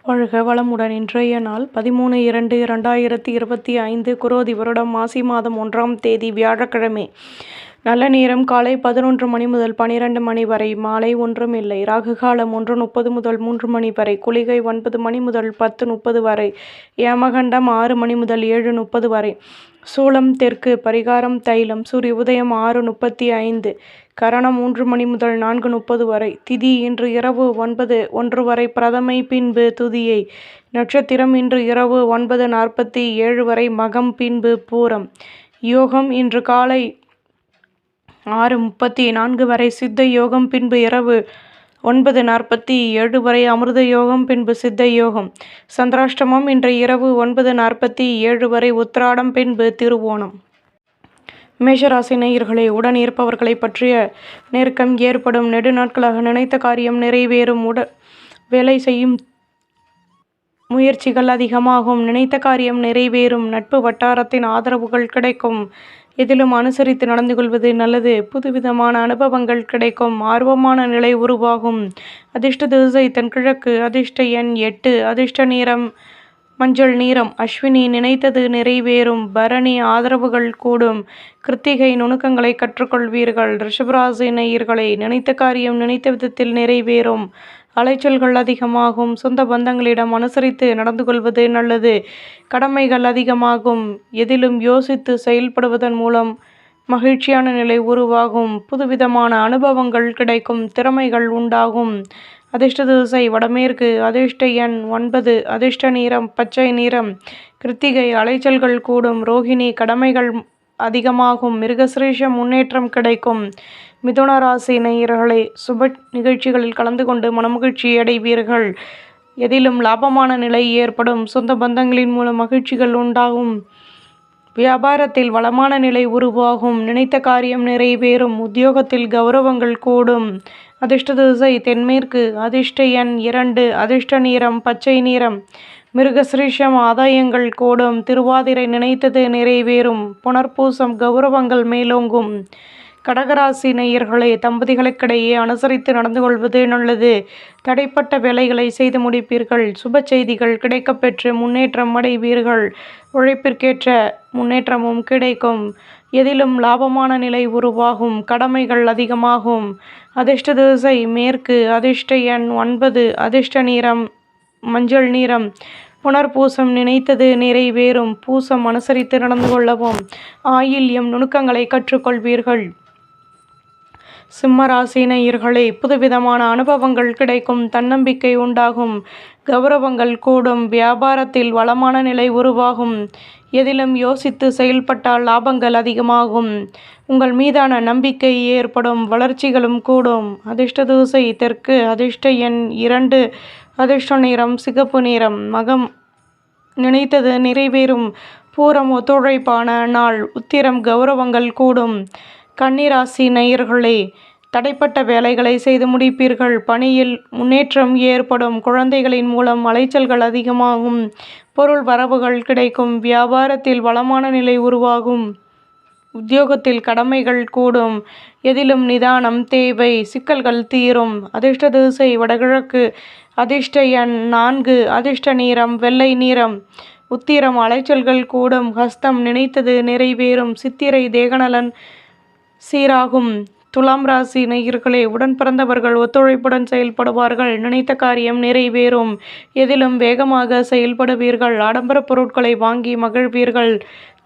வாழ்க வளமுடன். இன்றைய நாள் 13/2/2025 குரோதி வருடம் மாசி மாதம் 1ஆம் தேதி வியாழக்கிழமை. நல்ல நேரம் காலை 11 மணி முதல் 12 மணி வரை. மாலை ஒன்றும் இல்லை. ராகு காலம் 1:30 முதல் 3 மணி வரை. குளிகை 9 மணி முதல் 10:30 வரை. யமகண்டம் 6 மணி முதல் 7:30 வரை. சூலம் தெற்கு. பரிகாரம் தைலம். சூரிய உதயம் 6:35. கரணம் 3 மணி முதல் 4:30 வரை. திதி இன்று இரவு 9:01 வரை பிரதமை, பின்பு துதியை. நட்சத்திரம் இன்று இரவு 9:47 வரை மகம், பின்பு பூரம். யோகம் இன்று காலை 6:34 வரை சித்த யோகம், பின்பு இரவு 9:47 வரை அமிர்த யோகம், பின்பு சித்த யோகம். சந்திராஷ்டமம் இன்று இரவு 9:47 வரை உத்திராடம், பின்பு திருவோணம். மேஷராசி நேயர்களே, உடன் இருப்பவர்களை பற்றிய நெருக்கம் ஏற்படும். நெடுநாட்களாக நினைத்த காரியம் நிறைவேறும். வேலை செய்யும் முயற்சிகள் அதிகமாகும். நினைத்த காரியம் நிறைவேறும். நட்பு வட்டாரத்தின் ஆதரவுகள் கிடைக்கும். எதிலும் அனுசரித்து நடந்து கொள்வது நல்லது. புதுவிதமான அனுபவங்கள் கிடைக்கும். ஆர்வமான நிலை உருவாகும். அதிர்ஷ்ட திசை தென்கிழக்கு. அதிர்ஷ்ட எண் 8. அதிர்ஷ்ட நிறம் மஞ்சள் நிறம். அஸ்வினி நினைத்தது நிறைவேறும். பரணி ஆதரவுகள் கூடும். கிருத்திகை நுணுக்கங்களை கற்றுக்கொள்வீர்கள். ரிஷபராசி நேயர்களே, நினைத்த காரியம் நினைத்த விதத்தில் நிறைவேறும். அலைச்சல்கள் அதிகமாகும். சொந்த பந்தங்களிடம் அனுசரித்து நடந்து கொள்வது நல்லது. கடமைகள் அதிகமாகும். எதிலும் யோசித்து செயல்படுவதன் மூலம் மகிழ்ச்சியான நிலை உருவாகும். புதுவிதமான அனுபவங்கள் கிடைக்கும். திறமைகள் உண்டாகும். அதிர்ஷ்ட திசை வடமேற்கு. அதிர்ஷ்ட எண் 9. அதிர்ஷ்ட நிறம் பச்சை நிறம். கிருத்திகை அலைச்சல்கள் கூடும். ரோகிணி கடமைகள் அதிகமாகும். மிருகசிரீஷம் முன்னேற்றம் கிடைக்கும். மிதுன ராசி நேயர்களே, சுப நிகழ்ச்சிகளில் கலந்து கொண்டு மனமகிழ்ச்சி அடைவீர்கள். எதிலும் லாபமான நிலை ஏற்படும். சொந்த பந்தங்களின் மூலம் மகிழ்ச்சிகள் உண்டாகும். வியாபாரத்தில் வளமான நிலை உருவாகும். நினைத்த காரியம் நிறைவேறும். உத்தியோகத்தில் கௌரவங்கள் கூடும். அதிர்ஷ்ட திசை தென்மேற்கு. அதிர்ஷ்ட எண் 2. அதிர்ஷ்ட நிறம் பச்சை நிறம். மிருகசிரீஷம் ஆதாயங்கள் கூடும். திருவாதிரை நினைத்தது நிறைவேறும். புனர்பூசம் கௌரவங்கள் மேலோங்கும். கடகராசி நேயர்களே, தம்பதிகளுக்கிடையே அனுசரித்து நடந்து கொள்வது நல்லது. தடைப்பட்ட வேலைகளை செய்து முடிப்பீர்கள். சுப செய்திகள் கிடைக்கப்பெற்று முன்னேற்றம் அடைவீர்கள். உழைப்பிற்கேற்ற முன்னேற்றமும் கிடைக்கும். எதிலும் லாபமான நிலை உருவாகும். கடமைகள் அதிகமாகும். அதிர்ஷ்ட திசை மேற்கு. அதிர்ஷ்ட எண் 9. அதிர்ஷ்ட நிறம் மஞ்சள் நிறம். புனர்பூசம் நினைத்தது நிறைவேறும். பூசம் அனுசரித்து நடந்து கொள்ளவும். ஆயில்யம் நுணுக்கங்களை கற்றுக்கொள்வீர்கள். சிம்மராசி நேயர்களே, புதுவிதமான அனுபவங்கள் கிடைக்கும். தன்னம்பிக்கை உண்டாகும். கௌரவங்கள் கூடும். வியாபாரத்தில் வளமான நிலை உருவாகும். எதிலும் யோசித்து செயல்பட்டால் லாபங்கள் அதிகமாகும். உங்கள் மீதான நம்பிக்கை ஏற்படும். வளர்ச்சிகளும் கூடும். அதிர்ஷ்ட திசை தெற்கு. அதிர்ஷ்ட எண் 2. அதிர்ஷ்ட நிறம் சிகப்பு நிறம். மகம் நினைத்தது நிறைவேறும். பூரம் ஒத்துழைப்பான நாள். உத்திரம் கௌரவங்கள் கூடும். கன்னிராசி நேயர்களே, தடைப்பட்ட வேலைகளை செய்து முடிப்பீர்கள். பணியில் முன்னேற்றம் ஏற்படும். குழந்தைகளின் மூலம் அலைச்சல்கள் அதிகமாகும். பொருள் வரவுகள் கிடைக்கும். வியாபாரத்தில் வளமான நிலை உருவாகும். உத்தியோகத்தில் கடமைகள் கூடும். எதிலும் நிதானம் தேவை. சிக்கல்கள் தீரும். அதிர்ஷ்ட திசை வடகிழக்கு. அதிர்ஷ்ட எண் 4. அதிர்ஷ்ட நிறம் வெள்ளை நிறம். உத்திரம் அலைச்சல்கள் கூடும். ஹஸ்தம் நினைத்தது நிறைவேறும். சித்திரை தேகநலன் சீராகும். துலாம் ராசி நேயர்களே, உடன் பிறந்தவர்கள் ஒத்துழைப்புடன் செயல்படுவார்கள். நினைத்த காரியம் நிறைவேறும். எதிலும் வேகமாக செயல்படுவீர்கள். ஆடம்பர பொருட்களை வாங்கி மகிழ்வீர்கள்.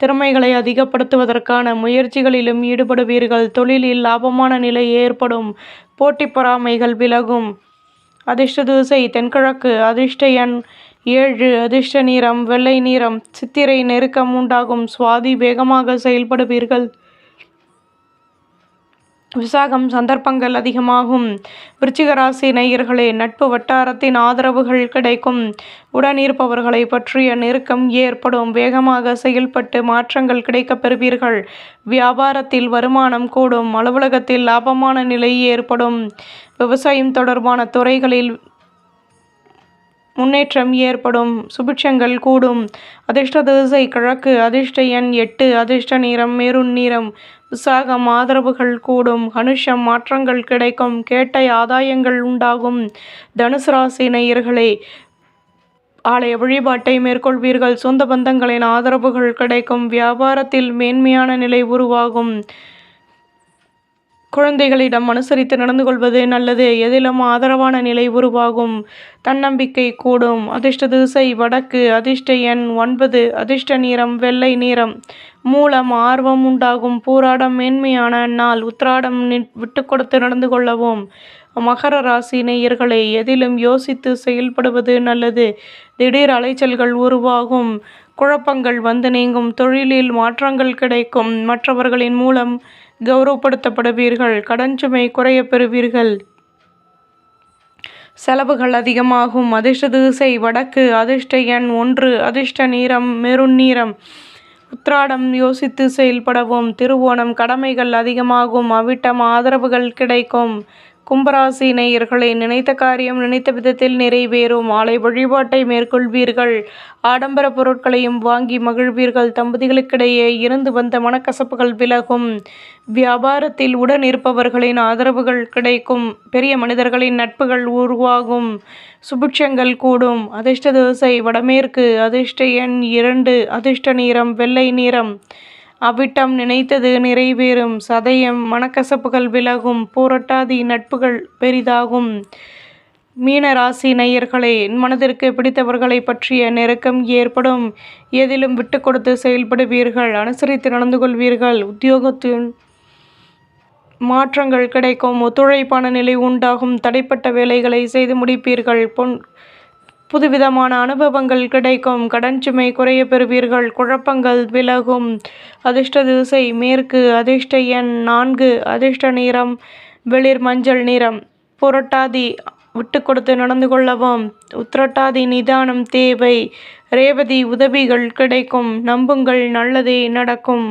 திறமைகளை அதிகப்படுத்துவதற்கான முயற்சிகளிலும் ஈடுபடுவீர்கள். தொழிலில் லாபமான நிலை ஏற்படும். போட்டி பொறாமைகள் விலகும். அதிர்ஷ்ட திசை தென்கிழக்கு. அதிர்ஷ்ட எண் 7. அதிர்ஷ்ட நிறம் வெள்ளை நிறம். சித்திரை நெருக்கம் உண்டாகும். சுவாதி வேகமாக செயல்படுவீர்கள். விசாகம் சந்தர்ப்பங்கள் அதிகமாகும். விருச்சிக ராசி நேயர்களே, நட்பு வட்டாரத்தின் ஆதரவுகள் கிடைக்கும். உடன் இருப்பவர்களை பற்றிய நெருக்கம் ஏற்படும். வேகமாக செயல்பட்டு மாற்றங்கள் கிடைக்கப் பெறுவீர்கள். வியாபாரத்தில் வருமானம் கூடும். அலுவலகத்தில் லாபமான நிலை ஏற்படும். விவசாயம் தொடர்பான துறைகளில் முன்னேற்றம் ஏற்படும். சுபிட்சங்கள் கூடும். அதிர்ஷ்ட திசை கிழக்கு. அதிர்ஷ்ட எண் 8. அதிர்ஷ்ட நிறம் மெரூன் நிறம். விசாகம் ஆதரவுகள் கூடும். அனுஷம் மாற்றங்கள் கிடைக்கும். கேட்டை ஆதாயங்கள் உண்டாகும். தனுசு ராசி நேயர்களே, ஆலய வழிபாட்டை மேற்கொள்வீர்கள். சொந்த பந்தங்களின் ஆதரவுகள் கிடைக்கும். வியாபாரத்தில் மேன்மையான நிலை உருவாகும். குழந்தைகளிடம் அனுசரித்து நடந்து கொள்வது நல்லது. எதிலும் ஆதரவான நிலை உருவாகும். தன்னம்பிக்கை கூடும். அதிர்ஷ்ட திசை வடக்கு. அதிர்ஷ்ட எண் 9. அதிர்ஷ்ட நிறம் வெள்ளை நிறம். மூலம் ஆர்வம் உண்டாகும். பூராடம் மேன்மையான நாள். உத்திராடம் விட்டு கொடுத்து நடந்து கொள்ளவும். மகர ராசி நேயர்களே, எதிலும் யோசித்து செயல்படுவது நல்லது. திடீர் அலைச்சல்கள் உருவாகும். குழப்பங்கள் வந்து நீங்கும். தொழிலில் மாற்றங்கள் கிடைக்கும். மற்றவர்களின் மூலம் கௌரவப்படுத்தப்படுவீர்கள். கடன் சுமை குறைய பெறுவீர்கள். செலவுகள் அதிகமாகும். அதிர்ஷ்ட திசை வடக்கு. அதிர்ஷ்ட எண் 1. அதிர்ஷ்ட நிறம் மெரூன் நிறம். உத்திராடம் யோசித்து செயல்படவும். திருவோணம் கடமைகள் அதிகமாகும். அவிட்டம் ஆதரவுகள் கிடைக்கும். கும்பராசி நேயர்களை, நினைத்த காரியம் நினைத்த விதத்தில் நிறைவேறும். ஆலய வழிபாட்டை மேற்கொள்வீர்கள். ஆடம்பர பொருட்களையும் வாங்கி மகிழ்வீர்கள். தம்பதிகளுக்கிடையே இருந்து வந்த மனக்கசப்புகள் விலகும். வியாபாரத்தில் உடன் இருப்பவர்களின் ஆதரவுகள் கிடைக்கும். பெரிய மனிதர்களின் நட்புகள் உருவாகும். சுபிட்சங்கள் கூடும். அதிர்ஷ்ட திசை வடமேற்கு. அதிர்ஷ்ட எண் 2. அதிர்ஷ்ட நிறம் வெள்ளை நிறம். அவிட்டம் நினைத்தது நிறைவேறும். சதயம் மனக்கசப்புகள் விலகும். பூரட்டாதி நட்புகள் பெரிதாகும். மீன ராசி நேயர்களே, மனதிற்கு பிடித்தவர்களை பற்றிய நெருக்கம் ஏற்படும். எதிலும் விட்டு கொடுத்து செயல்படுவீர்கள். அனுசரித்து நடந்து கொள்வீர்கள். உத்தியோகத்தில் மாற்றங்கள் கிடைக்கும். ஒத்துழைப்பான நிலை உண்டாகும். தடைப்பட்ட வேலைகளை செய்து முடிப்பீர்கள். புதுவிதமான அனுபவங்கள் கிடைக்கும். கடன் சுமை குறைய பெறுவீர்கள். குழப்பங்கள் விலகும். அதிர்ஷ்ட திசை மேற்கு. அதிர்ஷ்ட எண் 4. அதிர்ஷ்ட நிறம் வெளிர் மஞ்சள் நிறம். புரட்டாதி விட்டு கொடுத்து நடந்து கொள்ளவும். உத்திரட்டாதி நிதானம் தேவை. ரேவதி உதவிகள் கிடைக்கும். நம்புங்கள், நல்லதே நடக்கும்.